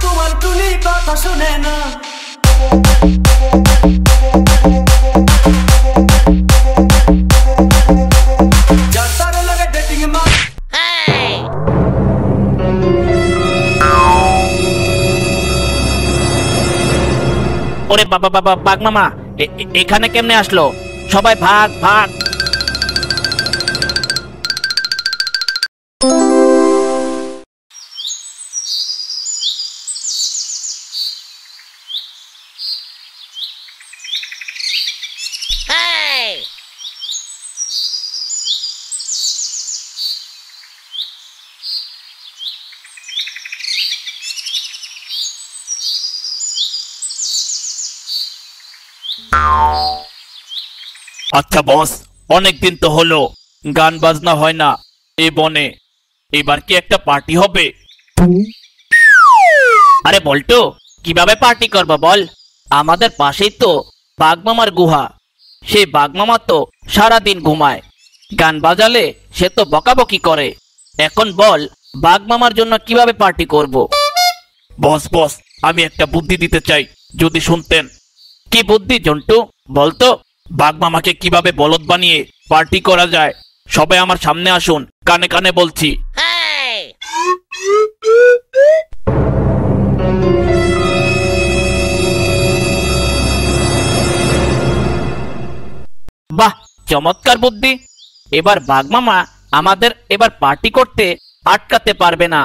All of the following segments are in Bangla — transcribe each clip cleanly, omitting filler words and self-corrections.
তোমার টুনি কথা শুনে না। যার তার লাগে ডেটিং মা। ওরে বাবা বাবা, বাঘ মামা এখানে কেমনে আসলো? সবাই ভাগ ভাগ। আচ্ছা বস, অনেকদিন তো হলো গান বাজনা হয় না এই বনে, এবার কি একটা পার্টি হবে? আরে বল্টু, কিভাবে পার্টি করব বল? আমাদের পাশেই তো বাঘমামার গুহা, সেই বাঘমামা তো সারাদিন ঘুমায়, গান বাজালে সে তো বকাবকি করে। এখন বল বাঘমামার জন্য কিভাবে পার্টি করব? বস বস, আমি একটা বুদ্ধি দিতে চাই, যদি শুনতেন। কি বুদ্ধি জন্টু, বলতো? বাঘমামাকে কিভাবে বলদ বানিয়ে পার্টি করা যায়? সবাই আমার সামনে আসুন, কানে কানে বলছি। বাহ, চমৎকার বুদ্ধি। এবার বাঘমামা আমাদের এবার পার্টি করতে আটকাতে পারবে না।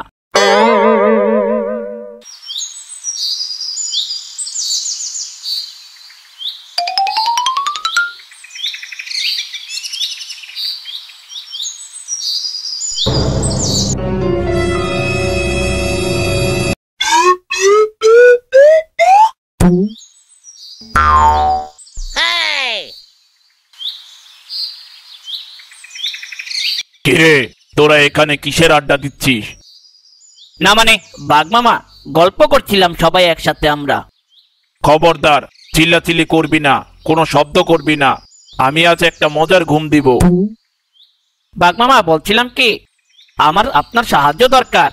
কিরে, তোরা এখানে কিসের আড্ডা দিচ্ছিস? না মানে বাঘমামা, গল্প করছিলাম সবাই একসাথে আমরা। খবরদার, চিল্লাচিল্লি করবি না, কোনো শব্দ করবি না, আমি আজ একটা মজার ঘুম দিব। বাঘমামা বলছিলাম কি, আমার আপনার সাহায্য দরকার।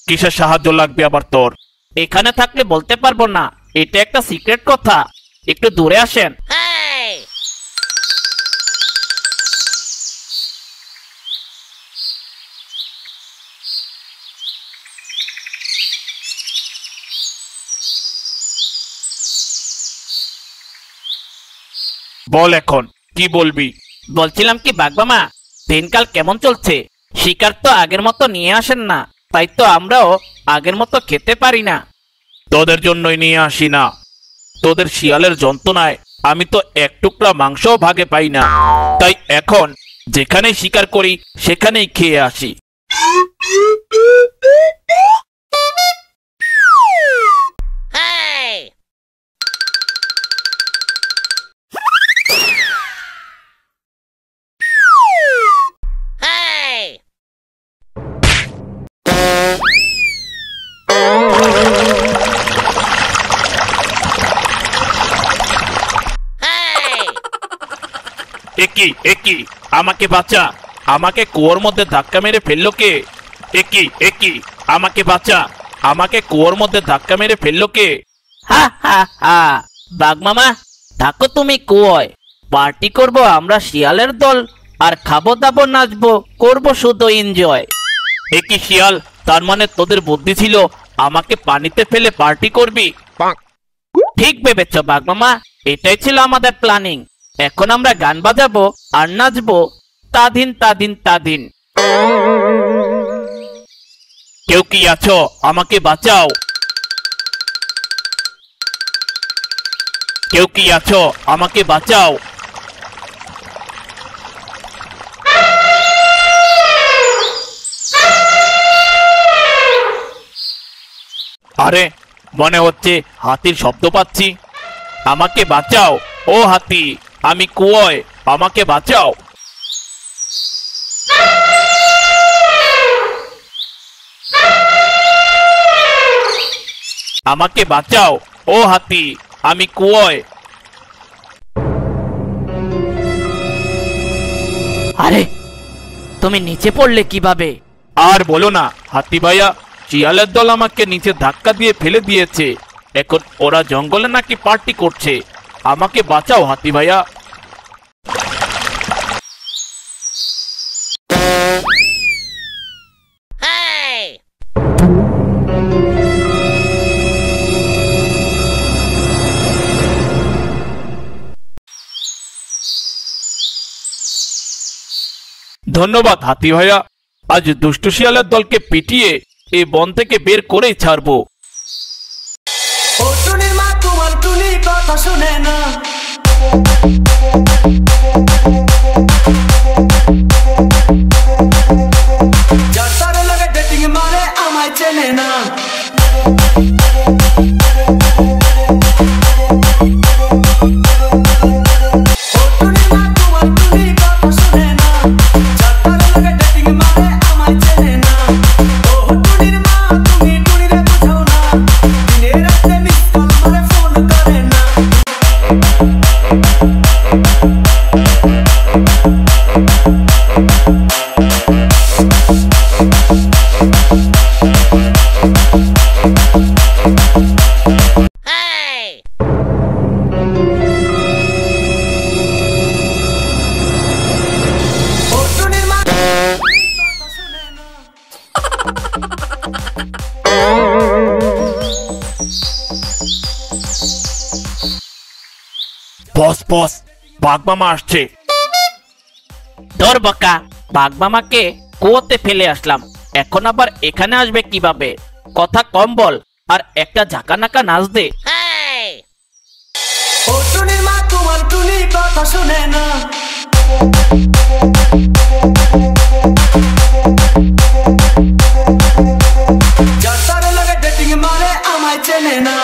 কিসের সাহায্য লাগবে আবার তোর? এখানে থাকলে বলতে পারবো না, এটা একটা সিক্রেট কথা, একটু দূরে আসেন। বল এখন কি বলবি? বলছিলাম কি বাঘমামা, দিনকাল কেমন চলছে? শিকার তো আগের মতো নিয়ে আসেন না, তাই তো আমরাও আগের মতো খেতে পারি না। তোদের জন্যই নিয়ে আসি না, তোদের শিয়ালের যন্ত্রণায় আমি তো এক টুকরা মাংসও ভাগে পাই না, তাই এখন যেখানেই শিকার করি সেখানেই খেয়ে আসি। একি একি, আমাকে বাঁচা, আমাকে কুয়োর মধ্যে ধাক্কা মেরে ফেললো কে? একি একি, আমাকে বাঁচা, আমাকে কুয়োর মধ্যে ধাক্কা মেরে ফেললো কে? হা হা হা, বাঘমামা থাকো তুমি কুয়োয়, পার্টি করব আমরা শিয়ালের দল, আর খাবো দাবো নাচবো, করবো শুধু এনজয়। একি শিয়াল, তার মানে তোদের বুদ্ধি ছিল আমাকে পানিতে ফেলে পার্টি করবি? ঠিক ভেবেছ বাঘমামা, এটাই ছিল আমাদের প্ল্যানিং। এখন আমরা গান বাজাবো আর নাচবো, তাদিন তাদিন তাদিন। কেউ কি আছো? আমাকে বাঁচাও, কেউ কি আছো? আমাকে বাঁচাও। আরে, মনে হচ্ছে হাতির শব্দ পাচ্ছি, আমাকে বাঁচাও ও হাতি, আমি কুয়োয়, আমাকে বাঁচাও। আমাকে বাঁচাও ও হাতি, আমি কুয়োয়। আরে তুমি নিচে পড়লে কিভাবে? আর বলো না হাতি ভাইয়া, শিয়ালের দল আমাকে নিচে ধাক্কা দিয়ে ফেলে দিয়েছে। এখন ওরা জঙ্গলে নাকি পার্টি করছে। আমাকে বাঁচাও হাতি ভাইয়া। ধন্যবাদ হাতি ভাইয়া। আজ দুষ্টু শিয়ালের দলকে পিটিয়ে এই বন থেকে বের করেই ছাড়বো। ও টুনির মা তোমার টুনি কথা শুনে না। যার তারে লাগে ডেটিং মারে আমায় চেনে না। ও টুনির মা তোমার টুনি কথা শুনে না। যার তারে লাগে ডেটিং মারে আমায় চেনে না। ও টুনির মা তুমি টুনিরে বুঝাও না। দিনে রাতে মিস কল মারে ফোন করে না। ও টুনির মা কথা শুনে না। বস বস, বাঘমামা আসছে। ধর বকা, বাঘমামাকে কুয়োতে ফেলে আসলাম, এখন আবার এখানে আসবে কিভাবে? কথা কম বল আর একটা ঝাঁকানাকা নাচ দে। ও টুনির মা তোমার টুনি কথা শুনে না। যার তারে লাগে ডেটিং মারে আমায় চেনে না।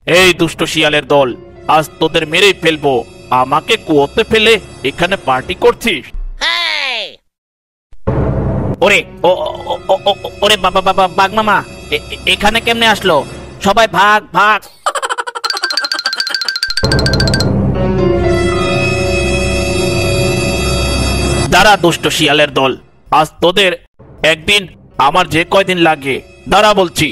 এই দুষ্ট শিয়ালের দল, আজ তোদের মেরেই ফেলবো। আমাকে কুয়োতে ফেলে এখানে পার্টি করছিস? ওরে ওরে বাবা বাবা, বাঘমামা এখানে কেমনে আসলো? সবাই ভাগ ভাগ। দাঁড়া দুষ্ট শিয়ালের দল, আজ তোদের একদিন আমার যে কয়দিন লাগে, দাঁড়া বলছি।